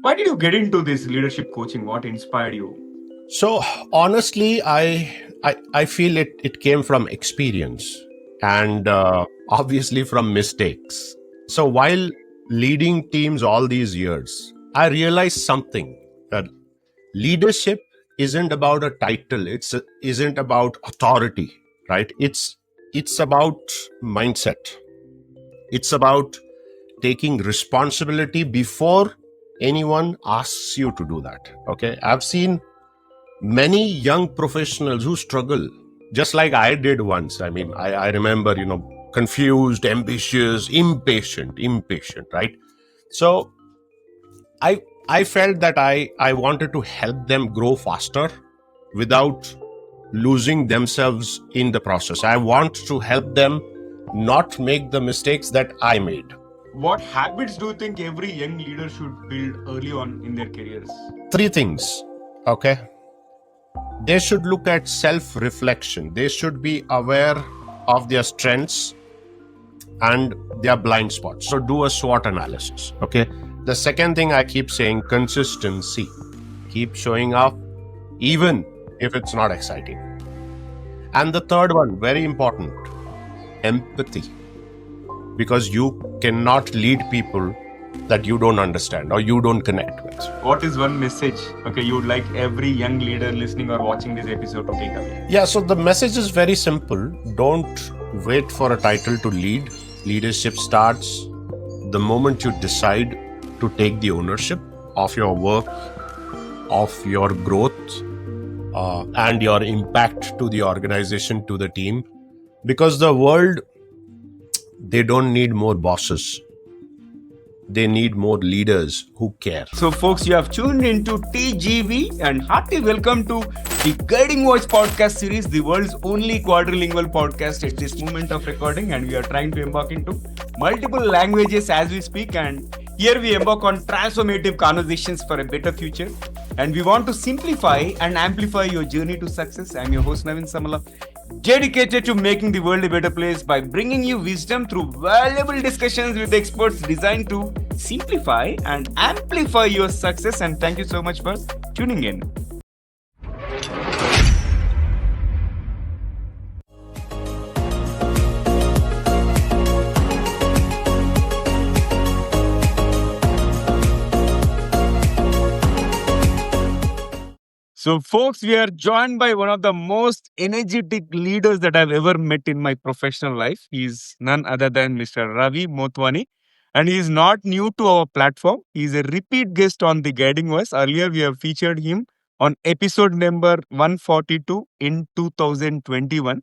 Why did you get into this leadership coaching? What inspired you? So honestly, I feel it came from experience and obviously from mistakes. So while leading teams all these years, I realized something that leadership isn't about a title. Isn't about authority, right? It's about mindset. It's about taking responsibility before anyone asks you to do that. Okay, I've seen many young professionals who struggle just like I did once. I remember, confused, ambitious, impatient, right? So I I felt that I wanted to help them grow faster without losing themselves in the process. I want to help them not make the mistakes that I made. What habits do you think every young leader should build early on in their careers? Three things. Okay. They should look at self reflection. They should be aware of their strengths and their blind spots. So do a SWOT analysis. Okay. The second thing I keep saying, consistency. Keep showing up even if it's not exciting. And the third one, very important, empathy. Because you cannot lead people that you don't understand or you don't connect with. What is one message, you would like every young leader listening or watching this episode to take away? Yeah, so the message is very simple. Don't wait for a title to lead. Leadership starts the moment you decide to take the ownership of your work, of your growth, and your impact to the organization, to the team. Because the world, they don't need more bosses. They need more leaders who care. So, folks, you have tuned into TGV and hearty welcome to the Guiding Voice podcast series, the world's only quadrilingual podcast at this moment of recording. And we are trying to embark into multiple languages as we speak. And here we embark on transformative conversations for a better future. And we want to simplify and amplify your journey to success. I'm your host, Navin Samala, dedicated to making the world a better place by bringing you wisdom through valuable discussions with experts designed to simplify and amplify your success. And thank you so much for tuning in. So, folks, we are joined by one of the most energetic leaders that I've ever met in my professional life. He's none other than Mr. Ravi Motwani. And he is not new to our platform. He's a repeat guest on The Guiding Voice. Earlier, we have featured him on episode number 142 in 2021.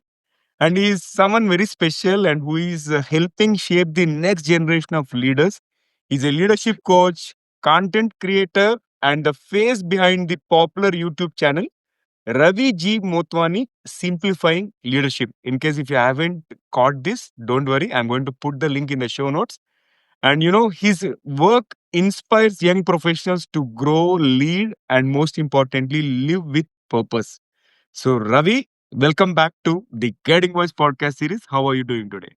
And he is someone very special and who is helping shape the next generation of leaders. He's a leadership coach, content creator, and the face behind the popular YouTube channel, Ravi G. Motwani, Simplifying Leadership. In case if you haven't caught this, don't worry. I'm going to put the link in the show notes. And his work inspires young professionals to grow, lead, and most importantly, live with purpose. So, Ravi, welcome back to the Guiding Voice podcast series. How are you doing today?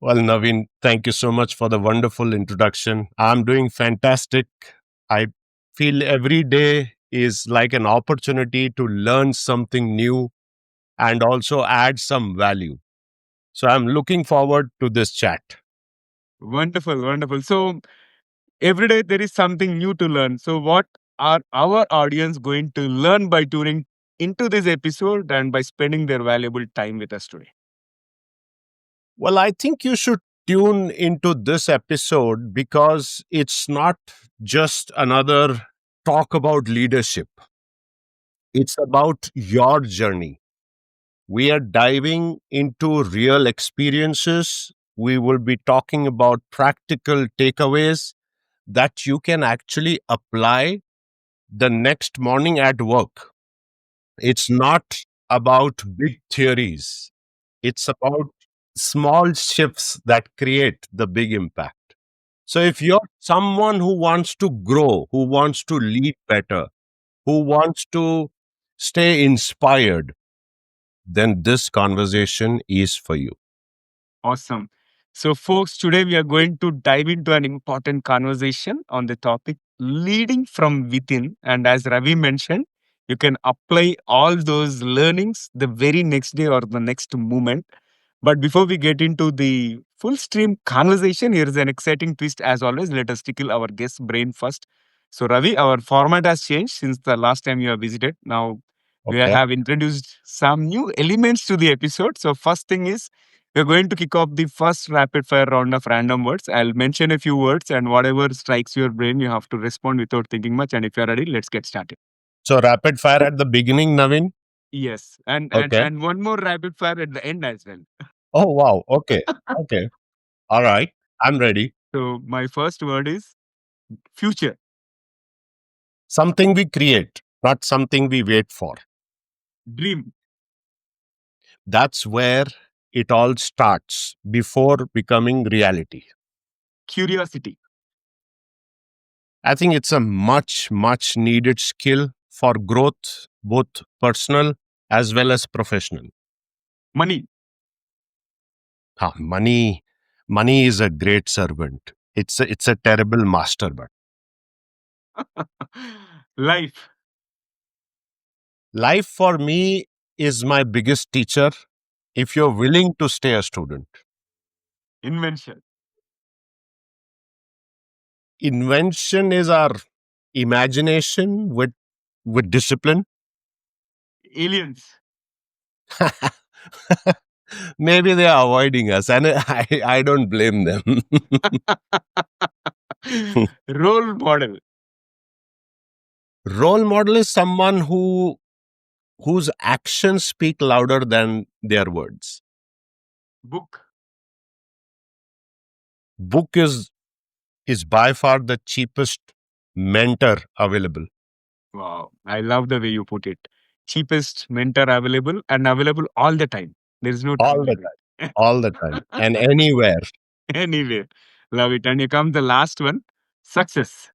Well, Naveen, thank you so much for the wonderful introduction. I'm doing fantastic. I feel every day is like an opportunity to learn something new and also add some value. So I'm looking forward to this chat. Wonderful, wonderful. So, every day there is something new to learn. So, what are our audience going to learn by tuning into this episode and by spending their valuable time with us today? Well, I think you should tune into this episode because it's not just another talk about leadership, it's about your journey. We are diving into real experiences. We will be talking about practical takeaways that you can actually apply the next morning at work. It's not about big theories, it's about small shifts that create the big impact. So, if you're someone who wants to grow, who wants to lead better, who wants to stay inspired, then this conversation is for you. Awesome. So, folks, today we are going to dive into an important conversation on the topic leading from within. And as Ravi mentioned, you can apply all those learnings the very next day or the next moment. But before we get into the full stream conversation, here is an exciting twist as always. Let us tickle our guest brain first. So, Ravi, our format has changed since the last time you have visited. Now, we Okay. have introduced some new elements to the episode. So, first thing is we're going to kick off the first rapid fire round of random words. I'll mention a few words, and whatever strikes your brain, you have to respond without thinking much. And if you're ready, let's get started. So rapid fire at the beginning, Navin. Yes, and and Okay. and one more rapid fire at the end as well. Oh wow. Okay. Okay. All right. I'm ready. So my first word is future, Something we create, not something we wait for. dream, That's where it all starts before becoming reality. curiosity, I think it's a much needed skill for growth, both personal as well as professional. money, Money, money is a great servant. It's a terrible master, but life, life for me is my biggest teacher if you're willing to stay a student. invention, Invention is our imagination with discipline. aliens, Maybe they are avoiding us, and I don't blame them. role model, Role model is someone whose actions speak louder than their words. book. Book is by far the cheapest mentor available. Wow, I love the way you put it. Cheapest mentor available and available all the time. There is no time All the limit. time. All the time. And anywhere. Anyway, love it. And here comes the last one, success.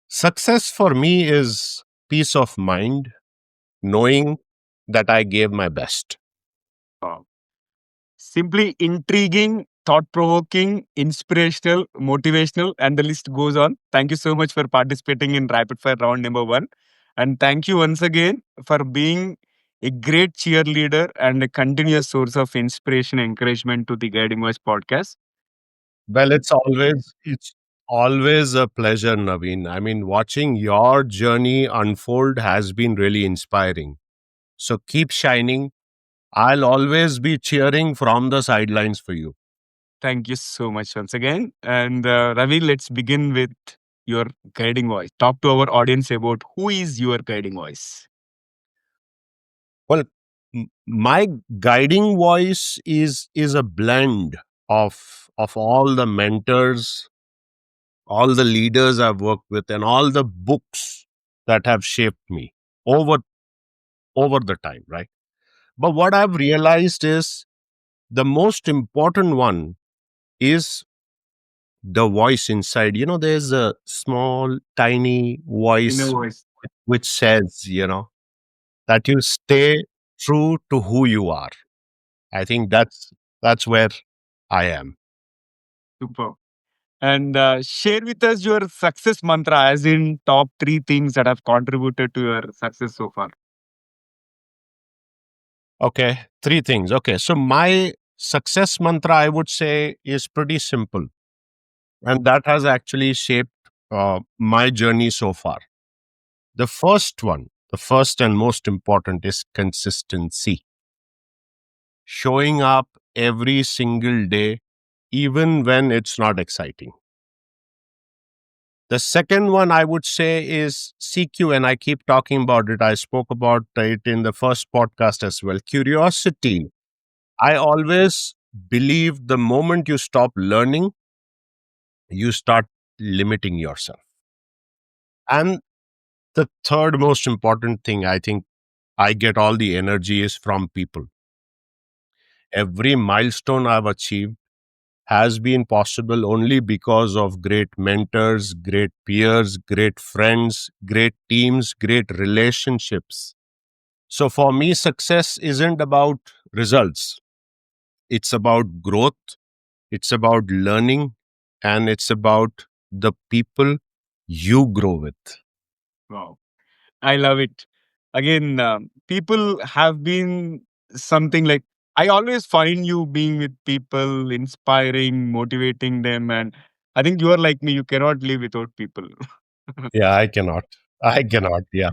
Success for me is peace of mind, knowing that I gave my best. Wow. Simply intriguing, thought provoking, inspirational, motivational, and the list goes on. Thank you so much for participating in Rapid Fire round number one. And thank you once again for being a great cheerleader and a continuous source of inspiration and encouragement to the Guiding Voice podcast. Well, it's always a pleasure, Naveen. I mean, watching your journey unfold has been really inspiring. So keep shining. I'll always be cheering from the sidelines for you. Thank you so much once again. And Ravi, let's begin with your guiding voice. Talk to our audience about who is your guiding voice. Well, my guiding voice is a blend of all the mentors, all the leaders I've worked with, and all the books that have shaped me over over the time, right? But what I've realized is the most important one is the voice inside. There's a small, tiny Inner voice voice. which says, that you stay true to who you are. I think that's where I am. Super. And share with us your success mantra, as in top three things that have contributed to your success so far. Okay, three things. Okay, so my success mantra, I would say, is pretty simple, and that has actually shaped my journey so far. The first and most important is consistency. Showing up every single day, even when it's not exciting. The second one I would say is CQ, and I keep talking about it. I spoke about it in the first podcast as well. Curiosity. I always believe the moment you stop learning, you start limiting yourself. And the third most important thing I think I get all the energy is from people. Every milestone I've achieved has been possible only because of great mentors, great peers, great friends, great teams, great relationships. So for me, success isn't about results, it's about growth, It's about learning, and it's about the people you grow with. Wow. I love it. Again, people have been something like I always find you being with people, inspiring, motivating them. And I think you are like me, you cannot live without people. Yeah, I cannot. I cannot. Yeah.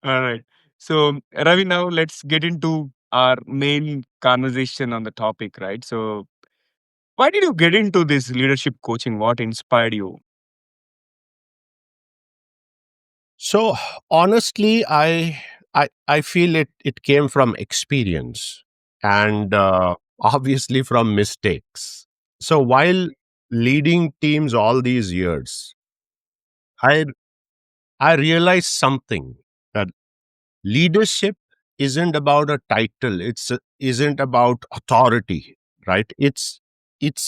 All right. So, Ravi, now let's get into our main conversation on the topic, right? So, why did you get into this leadership coaching? What inspired you? So honestly, I feel it came from experience and obviously from mistakes. So while leading teams all these years, I I realized something, that leadership isn't about a title. Isn't about authority, right? It's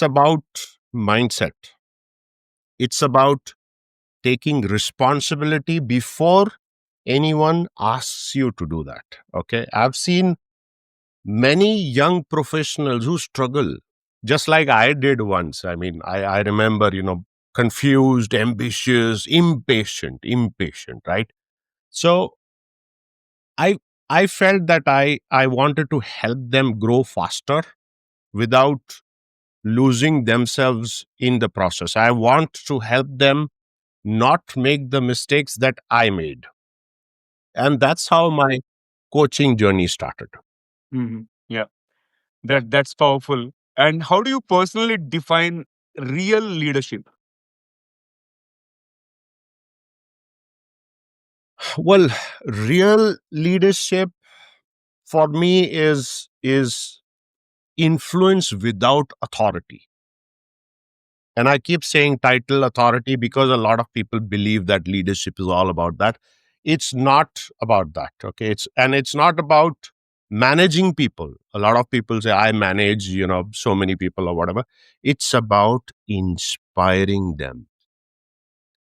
about mindset. It's about taking responsibility before anyone asks you to do that. Okay. I've seen many young professionals who struggle, just like I did once. I mean, I remember, confused, ambitious, impatient, right? So I I felt that I wanted to help them grow faster without losing themselves in the process. I want to help them not make the mistakes that I made. And that's how my coaching journey started. Yeah, that's powerful. And how do you personally define real leadership? Well, real leadership for me is influence without authority. And I keep saying title authority because a lot of people believe that leadership is all about that. It's not about that. Okay. It's not about managing people. A lot of people say, I manage, so many people or whatever. It's about inspiring them.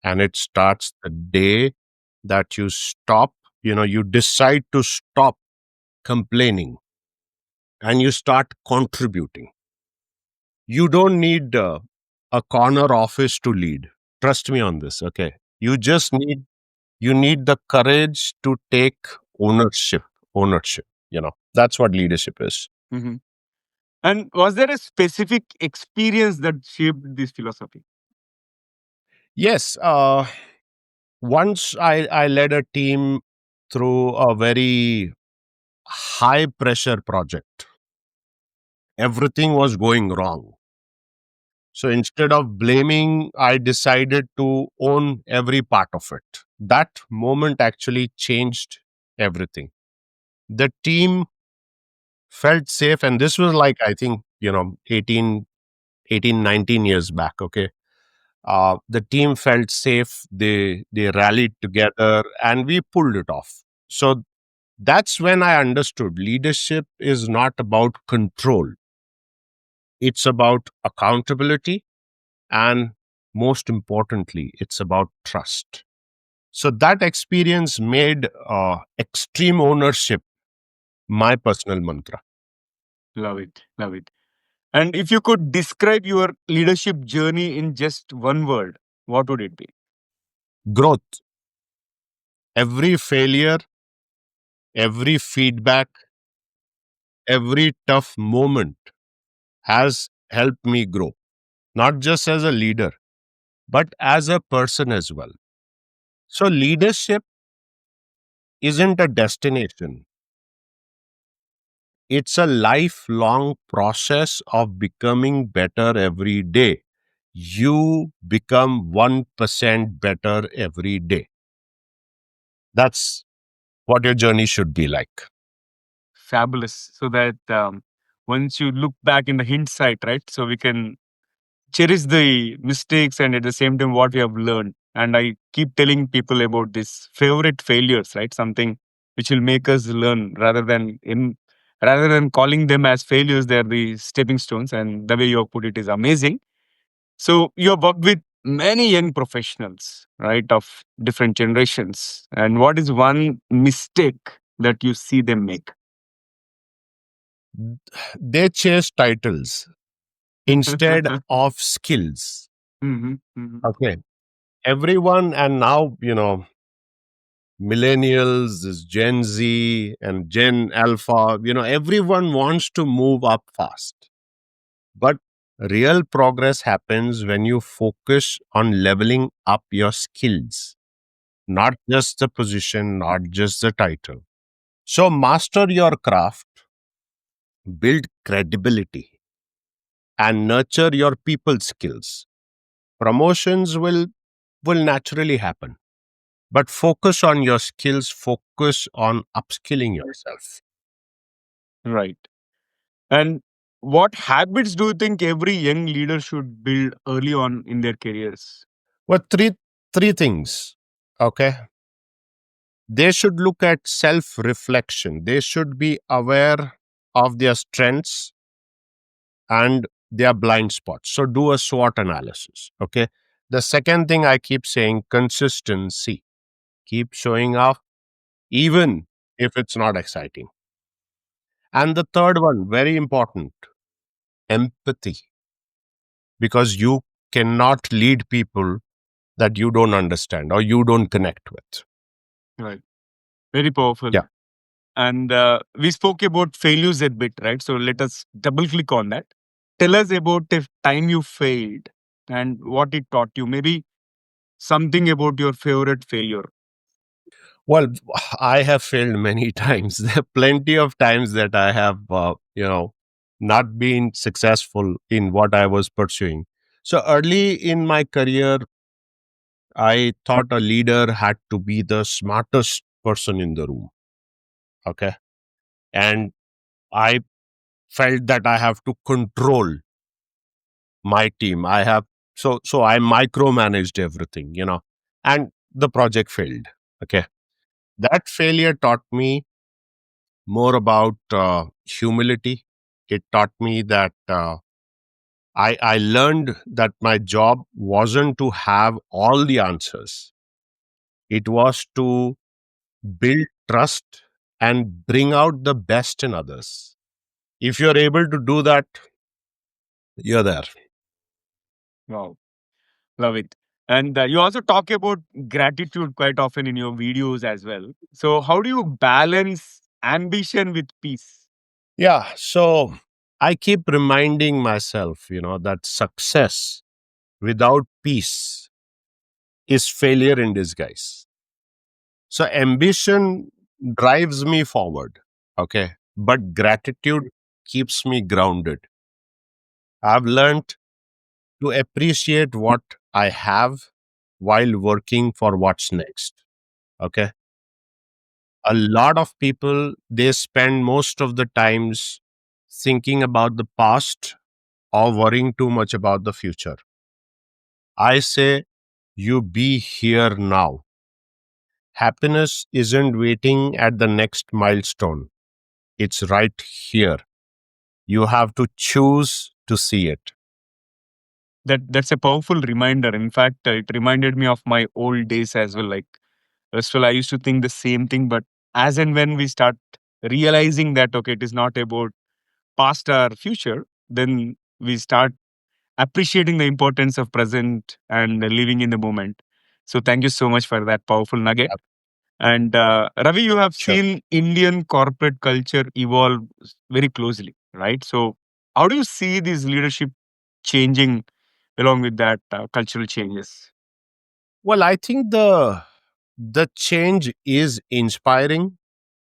And it starts the day that you stop, you decide to stop complaining and you start contributing. You don't need a corner office to lead. Trust me on this. Okay. You need the courage to take ownership. Ownership. That's what leadership is. Mhm. And was there a specific experience that shaped this philosophy? Yes. Once I led a team through a very high pressure project. Everything was going wrong. So instead of blaming, I decided to own every part of it. That moment actually changed everything. The team felt safe, and this was like, I think, 19 years back. Okay. The team felt safe. They rallied together and we pulled it off. So that's when I understood leadership is not about control. It's about accountability, and most importantly, it's about trust. So that experience made extreme ownership my personal mantra. Love it. Love it. And if you could describe your leadership journey in just one word, what would it be? Growth. Every failure, every feedback, every tough moment has helped me grow, not just as a leader, but as a person as well. So leadership isn't a destination. It's a lifelong process of becoming better every day. You become 1% better every day. That's what your journey should be like. Fabulous. So that once you look back in the hindsight, right? So we can cherish the mistakes and at the same time what we have learned. And I keep telling people about this favorite failures, right? Something which will make us learn rather than calling them as failures, they're the stepping stones. And the way you have put it is amazing. So you have worked with many young professionals, right, of different generations. And what is one mistake that you see them make? They chase titles. instead of skills. Mhm, mhm. Okay. Everyone, and now, millennials, this Gen Z and Gen Alpha, everyone wants to move up fast. But real progress happens when you focus on leveling up your skills, not just the position, not just the title. So master your craft, build credibility, and nurture your people skills. Promotions will naturally happen. But focus on your skills, focus on upskilling yourself. Right. And what habits do you think every young leader should build early on in their careers? Well, three things. Okay. They should look at self reflection. They should be aware of their strengths and their blind spots. So do a SWOT analysis. Okay. The second thing I keep saying, consistency. Keep showing up even if it's not exciting. And the third one, very important, empathy, because you cannot lead people that you don't understand or you don't connect with. Right. Very powerful. Yeah. And we spoke about failures a bit, right? So let us double click on that. Tell us about a time you failed and what it taught you. Maybe something about your favorite failure. Well, I have failed many times. There are plenty of times that I have, not been successful in what I was pursuing. So early in my career, I thought a leader had to be the smartest person in the room. Okay. And I felt that I have to control my team. So I micromanaged everything, and the project failed. Okay. That failure taught me more about humility. It taught me that I learned that my job wasn't to have all the answers. It was to build trust and bring out the best in others. If you're able to do that, you're there. Wow. Love it. And you also talk about gratitude quite often in your videos as well. So, how do you balance ambition with peace? Yeah. So I keep reminding myself, that success without peace is failure in disguise. So ambition drives me forward. Okay. But gratitude keeps me grounded. I've learned to appreciate what I have while working for what's next. Okay. A lot of people, they spend most of the times thinking about the past or worrying too much about the future. I say, you be here now. Happiness isn't waiting at the next milestone, it's right here. You have to choose to see it. That's a powerful reminder. In fact, it reminded me of my old days as well. Like, as well, I used to think the same thing, but as and when we start realizing that okay, it is not about past or future, then we start appreciating the importance of present and living in the moment. So, thank you so much for that powerful nugget. Uh, And Ravi, you have Sure. seen Indian corporate culture evolve very closely, right? So, how do you see this leadership changing along with that cultural changes? Well, I think the change is inspiring.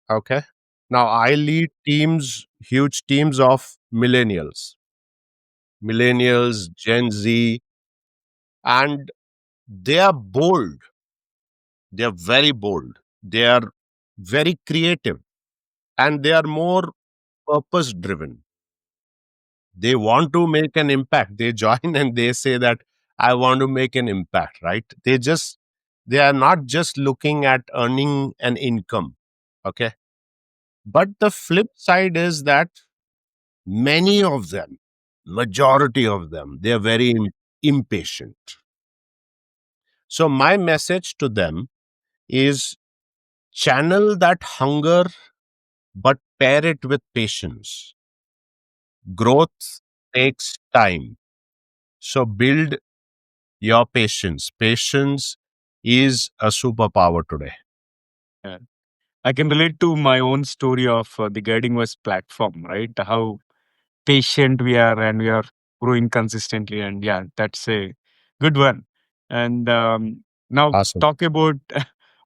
Okay. Now I lead teams, huge teams of millennials, Gen Z, and they are bold. They are very bold. They are very creative, and they are more purpose driven. They want to make an impact. They join and they say that I want to make an impact, right? They are not just looking at earning an income. Okay. But the flip side is that many of them, majority of them, they are very impatient. So my message to them is channel that hunger, but pair it with patience. Growth takes time. So build your patience. Patience is a superpower today. Yeah. I can relate to my own story of the Guiding Voice platform, right? How patient we are and we are growing consistently. And yeah, that's a good one. And now Awesome. talk about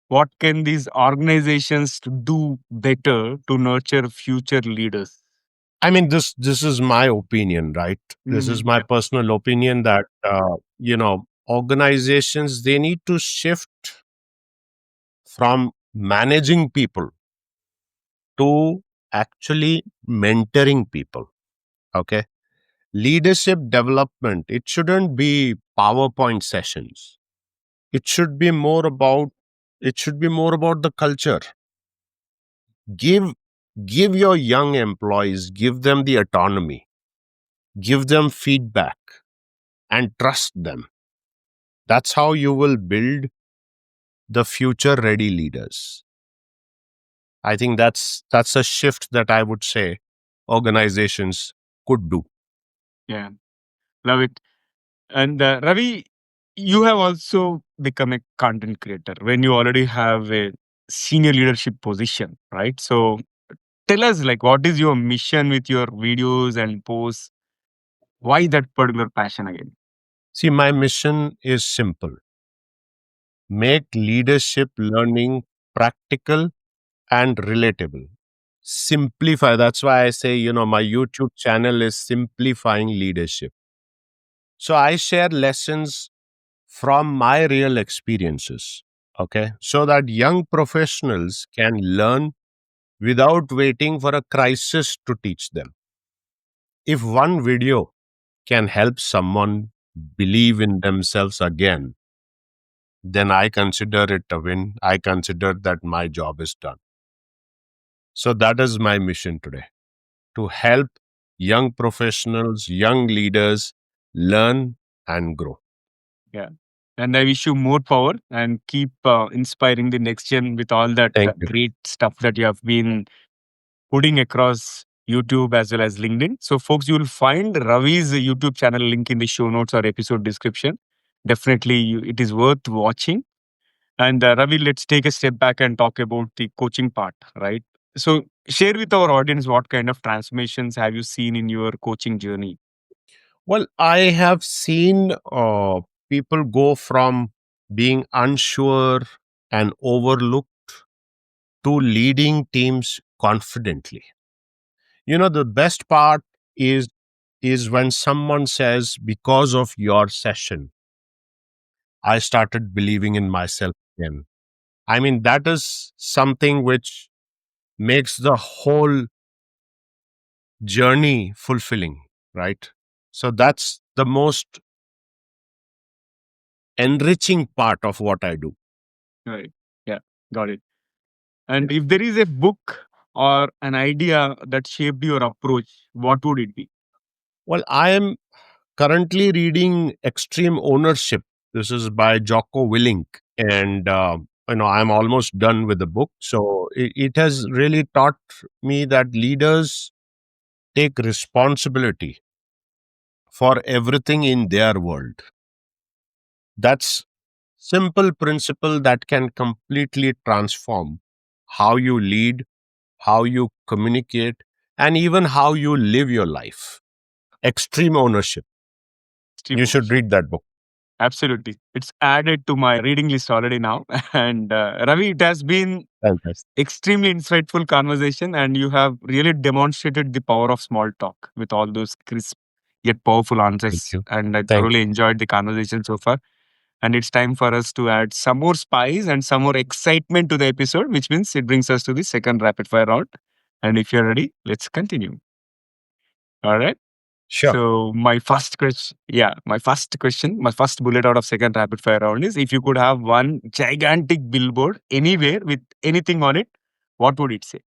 what can these organizations do better to nurture future leaders. I mean, this is my opinion, right? This is my Yeah. personal opinion that organizations, they need to shift from managing people to actually mentoring people. Okay, leadership development, it shouldn't be PowerPoint sessions. It should be more about the culture. Give give your young employees, give them the autonomy, give them feedback, and trust them. That's how you will build the future ready leaders. I think that's a shift that I would say organizations could do. Yeah. Love it. And Ravi, you have also become a content creator when you already have a senior leadership position, right? So tell us, like, what is your mission with your videos and posts? Why that particular passion again? See, my mission is simple: make leadership learning practical and relatable. Simplify. That's why I say, my YouTube channel is Simplifying Leadership. So I share lessons from my real experiences. Okay. So that young professionals can learn without waiting for a crisis to teach them. If one video can help someone believe in themselves again, then I consider it a win. I consider that my job is done. So that is my mission today, to help young professionals, young leaders learn and grow. Yeah. And I wish you more power and keep inspiring the next gen with all that Thank you. great stuff that you have been putting across YouTube as well as LinkedIn. So, folks, you will find Ravi's YouTube channel link in the show notes or episode description. Definitely, it is worth watching. And Ravi, let's take a step back and talk about the coaching part, right? So, share with our audience what kind of transformations have you seen in your coaching journey? Well, I have seen people go from being unsure and overlooked to leading teams confidently. The best part is when someone says, because of your session, I started believing in myself again. I mean, that is something which makes the whole journey fulfilling, right? So that's the most enriching part of what I do. Right. Yeah, got it. And if there is a book or an idea that shaped your approach, what would it be? Well, I am currently reading Extreme Ownership. This is by Jocko Willink. And, I'm almost done with the book. So it has really taught me that leaders take responsibility for everything in their world. That's simple principle that can completely transform how you lead, how you communicate, and even how you live your life. Extreme Ownership. Extreme You should ownership. read that book. Absolutely. It's added to my reading list already now. And Ravi, it has been Fantastic. extremely insightful conversation, and you have really demonstrated the power of small talk with all those crisp yet powerful Thank answers. you. And I Thank thoroughly enjoyed the conversation so far. And it's time for us to add some more spice and some more excitement to the episode, which means it brings us to the second rapid fire round. And if you're ready, let's continue. All right. Sure. So my first bullet out of second rapid fire round is, if you could have one gigantic billboard anywhere with anything on it, what would it say?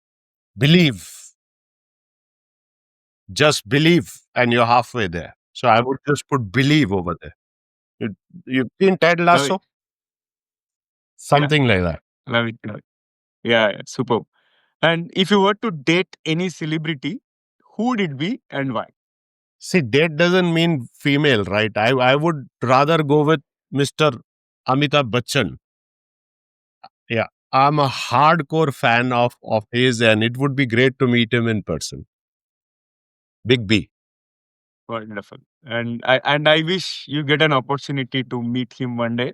Believe, just believe, and you're halfway there. So I would just put believe over there. You, you've seen Ted Love it. Lasso? Yeah, Something like that. love it. Love it. Yeah, yeah, superb. And if you were to date any celebrity, who would it be and why? See, date doesn't mean female, right? I would rather go with Mr. Amitabh Bachchan. Yeah. I'm a hardcore fan of his, and it would be great to meet him in person. Big B. Wonderful. And I wish you get an opportunity to meet him one day.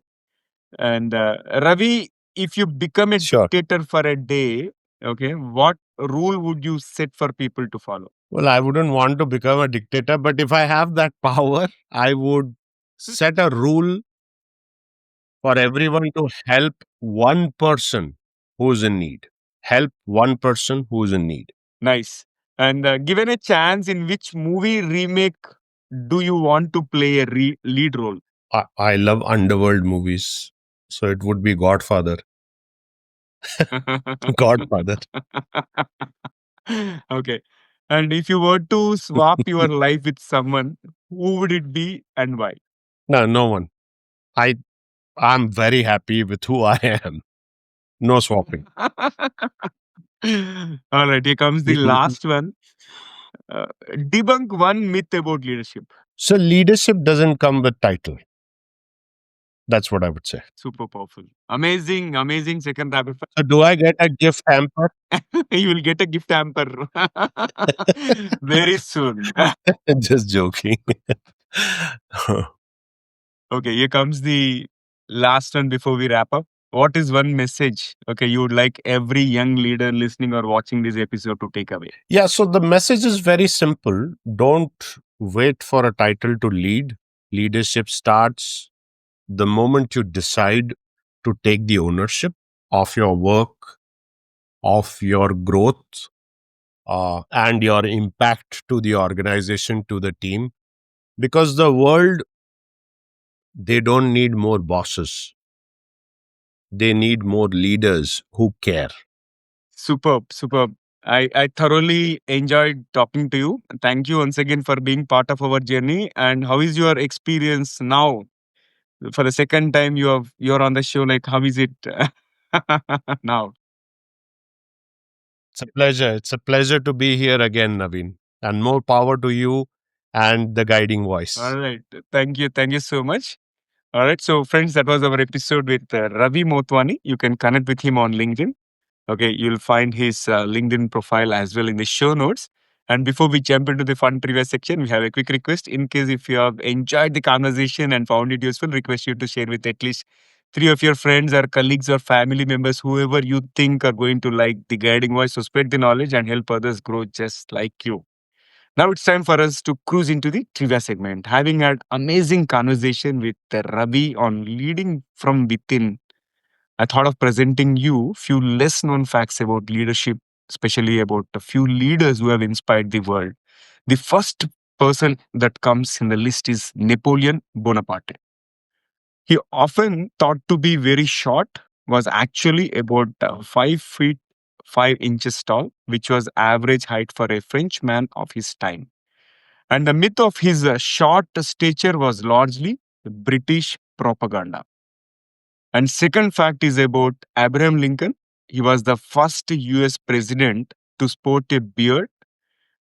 And Ravi, if you become a Sure. dictator for a day, okay, what rule would you set for people to follow? Well, I wouldn't want to become a dictator, but if I have that power, I would set a rule for everyone to help one person who's in need. Help one person who's in need. Nice. And given a chance, in which movie remake do you want to play a lead role? I love underworld movies. So it would be Godfather. Godfather. Okay. And if you were to swap your life with someone, who would it be and why? No, no one. I I'm very happy with who I am. No swapping. All right, here comes the last one. Debunk one myth about leadership. So leadership doesn't come with title. That's what I would say. Super powerful. Amazing, amazing second rapid So do I get a gift hamper? fire. You will get a gift hamper very soon. Just joking. Okay, here comes the last one before we wrap up. What is one message, okay, you would like every young leader listening or watching this episode to take away? Yeah, so the message is very simple. Don't wait for a title to lead. Leadership starts the moment you decide to take the ownership of your work, of your growth, and your impact to the organization, to the team. Because the world, they don't need more bosses, they need more leaders who care. Superb, superb. I thoroughly enjoyed talking to you. Thank you once again for being part of our journey. And how is your experience now? For the second time you're on the show. Like, how is it now? It's a pleasure. It's a pleasure to be here again, Naveen. And more power to you and the guiding All voice. right. Thank you so much. All right. So, friends, that was our episode with Ravi Motwani. You can connect with him on LinkedIn. Okay. You'll find his LinkedIn profile as well in the show notes. And before we jump into the fun trivia section, we have a quick request. In case if you have enjoyed the conversation and found it useful, request you to share with at least three of your friends or colleagues or family members, whoever you think are going to like the guiding voice. So spread the knowledge and help others grow just like you. Now it's time for us to cruise into the trivia segment. Having had amazing conversation with Ravi on leading from within, I thought of presenting you few less known facts about leadership, especially about a few leaders who have inspired the world. The first person that comes in the list is Napoleon Bonaparte. He often thought to be very short, was actually about 5 feet 5 inches tall, which was average height for a Frenchman of his time. And the myth of his short stature was largely British propaganda. And second fact is about Abraham Lincoln. He was the first US president to sport a beard,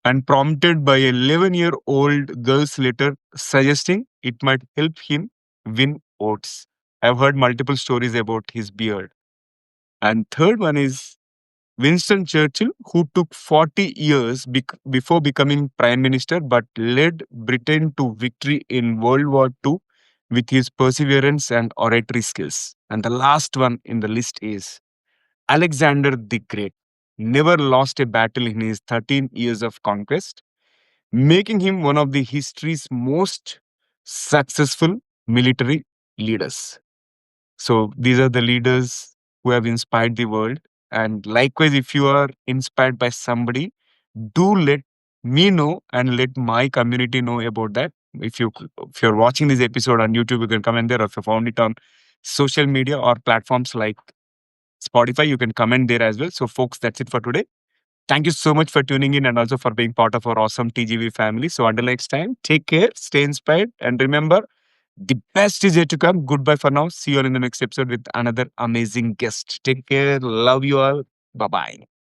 and prompted by a 11-year-old girl's letter suggesting it might help him win votes. I've heard multiple stories about his beard. And third one is Winston Churchill, who took 40 years before becoming prime minister, but led Britain to victory in World War II with his perseverance and oratory skills. And the last one in the list is Alexander the Great. Never lost a battle in his 13 years of conquest, making him one of the history's most successful military leaders. So these are the leaders who have inspired the world. And likewise, if you are inspired by somebody, do let me know and let my community know about that. If you're watching this episode on YouTube, you can comment there. Or if you found it on social media or platforms like Spotify, you can comment there as well. So, folks, that's it for today. Thank you so much for tuning in and also for being part of our awesome TGV family. So, until next time, take care, stay inspired, and remember, the best is yet to come. Goodbye for now. See you all in the next episode with another amazing guest. Take care. Love you all. Bye bye.